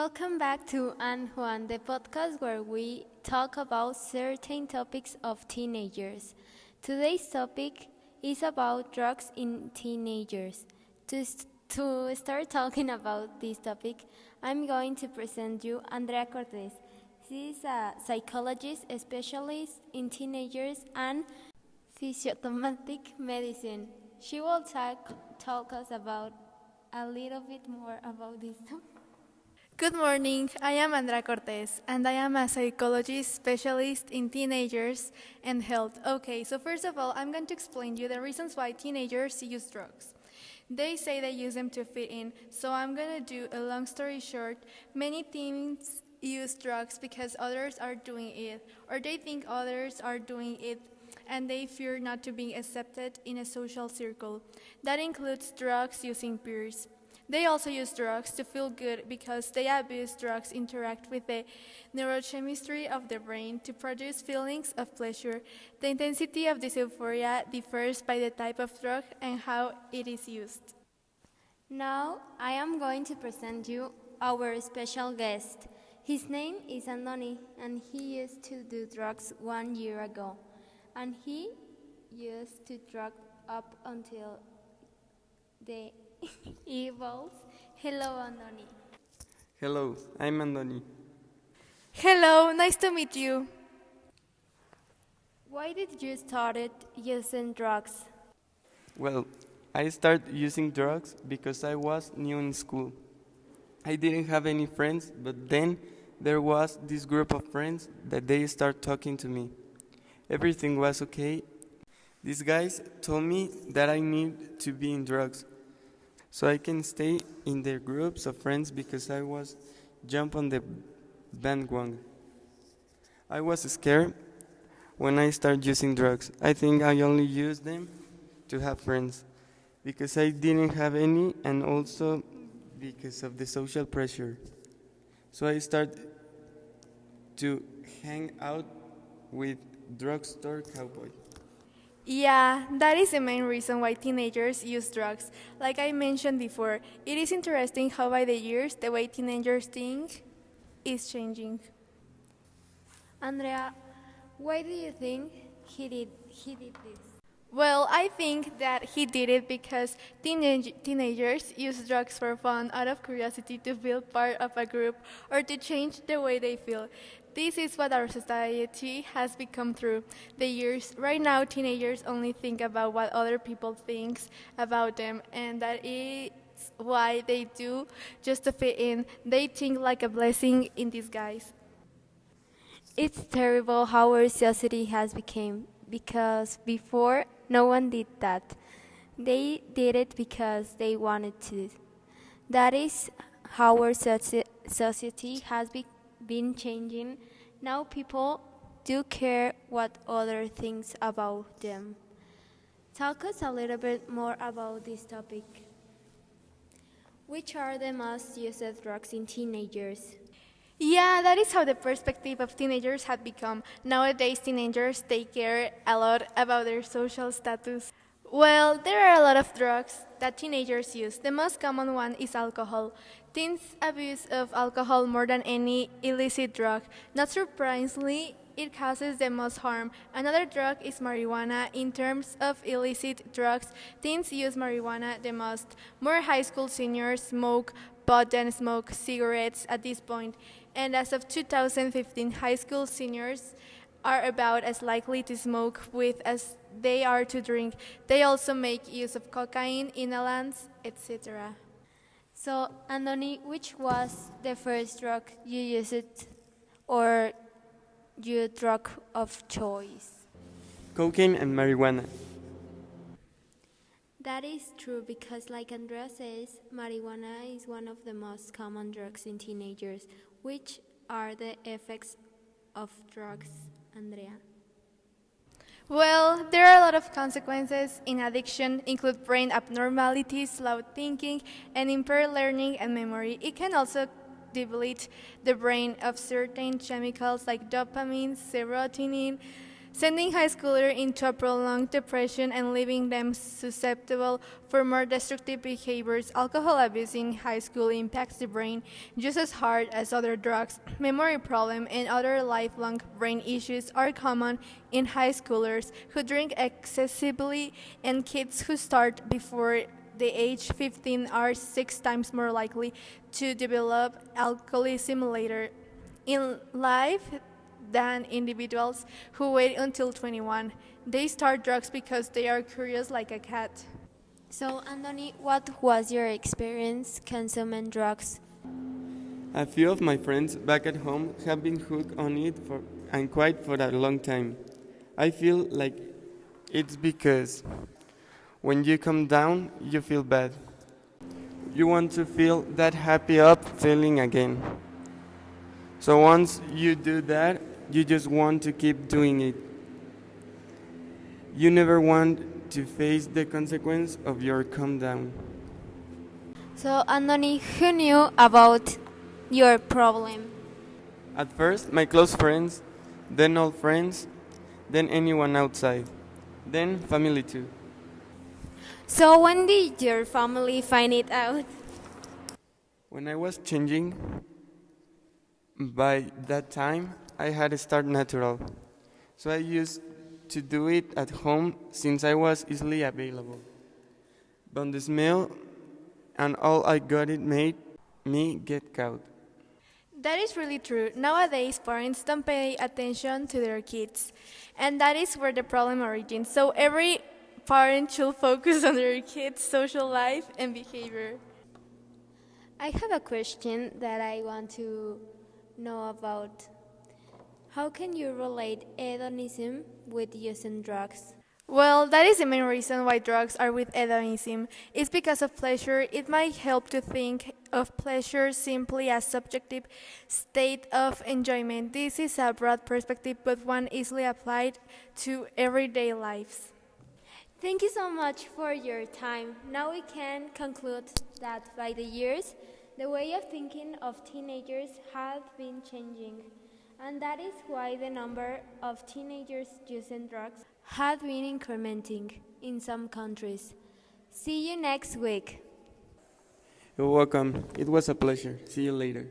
Welcome back to An Juan, the podcast where we talk about certain topics of teenagers. Today's topic is about drugs in teenagers. To start talking about this topic, I'm going to present you Andrea Cortez. She is a psychologist specialist in teenagers and physiotherapeutic medicine. She will talk us about a little bit more about this topic. Good morning, I am Andrea Cortez, and I am a psychologist specialist in teenagers and health. Okay, so first of all, I'm going to explain you the reasons why teenagers use drugs. They say they use them to fit in, so I'm going to do a long story short. Many teens use drugs because others are doing it, or they think others are doing it, and they fear not to be accepted in a social circle. That includes drugs using peers. They also use drugs to feel good because they abuse drugs interact with the neurochemistry of the brain to produce feelings of pleasure. The intensity of this euphoria differs by the type of drug and how it is used. Now, I am going to present you our special guest. His name is Andoni, and he used to do drugs 1 year ago. And he used to drug up until the evolves. Hello, Andoni. Hello, I'm Andoni. Hello, nice to meet you. Why did you started using drugs? Well, I started using drugs because I was new in school. I didn't have any friends, but then there was this group of friends that they start talking to me. Everything was okay. These guys told me that I need to be in drugs so I can stay in their groups of friends because I was jump on the bandwagon. I was scared when I started using drugs. I think I only used them to have friends because I didn't have any and also because of the social pressure. So I started to hang out with drugstore cowboy. Yeah, that is the main reason why teenagers use drugs. Like I mentioned before, it is interesting how by the years the way teenagers think is changing. Andrea, why do you think he did this? Well, I think that he did it because teenagers use drugs for fun out of curiosity to feel part of a group or to change the way they feel. This is what our society has become through the years. Right now, teenagers only think about what other people think about them, and that is why they do just to fit in. They think like a blessing in disguise. It's terrible how our society has become because before no one did that. They did it because they wanted to. That is how our society has been changing. Now people do care what others think about them. Talk us a little bit more about this topic. Which are the most used drugs in teenagers? Yeah, that is how the perspective of teenagers had become. Nowadays, teenagers take care a lot about their social status. Well, there are a lot of drugs that teenagers use. The most common one is alcohol. Teens abuse of alcohol more than any illicit drug. Not surprisingly, it causes the most harm. Another drug is marijuana. In terms of illicit drugs, teens use marijuana the most. More high school seniors smoke pot than smoke cigarettes at this point. And as of 2015, high school seniors are about as likely to smoke weed as they are to drink. They also make use of cocaine, inhalants, etc. So, Andoni, which was the first drug you used or your drug of choice? Cocaine and marijuana. That is true because, like Andrea says, marijuana is one of the most common drugs in teenagers. Which are the effects of drugs, Andrea? Well, there are a lot of consequences in addiction, include brain abnormalities, slow thinking, and impaired learning and memory. It can also deplete the brain of certain chemicals like dopamine, serotonin, sending high schoolers into a prolonged depression and leaving them susceptible for more destructive behaviors. Alcohol abuse in high school impacts the brain just as hard as other drugs. Memory problems and other lifelong brain issues are common in high schoolers who drink excessively, and kids who start before the age 15 are 6 times more likely to develop alcoholism later in life than individuals who wait until 21. They start drugs because they are curious like a cat. So, Anthony, what was your experience consuming drugs? A few of my friends back at home have been hooked on it and quite for a long time. I feel like it's because when you come down, you feel bad. You want to feel that happy up feeling again. So once you do that, you just want to keep doing it. You never want to face the consequence of your come down. So, Anthony, who knew about your problem? At first, my close friends, then old friends, then anyone outside, then family too. So, when did your family find it out? When I was changing, by that time, I had to start natural. So I used to do it at home since I was easily available. But the smell and all I got it made me get caught. That is really true. Nowadays, parents don't pay attention to their kids, and that is where the problem originates. So every parent should focus on their kids' social life and behavior. I have a question that I want to know about. How can you relate hedonism with using drugs? Well, that is the main reason why drugs are with hedonism. It's because of pleasure. It might help to think of pleasure simply as subjective state of enjoyment. This is a broad perspective, but one easily applied to everyday lives. Thank you so much for your time. Now we can conclude that by the years, the way of thinking of teenagers has been changing. And that is why the number of teenagers using drugs has been incrementing in some countries. See you next week. You're welcome. It was a pleasure. See you later.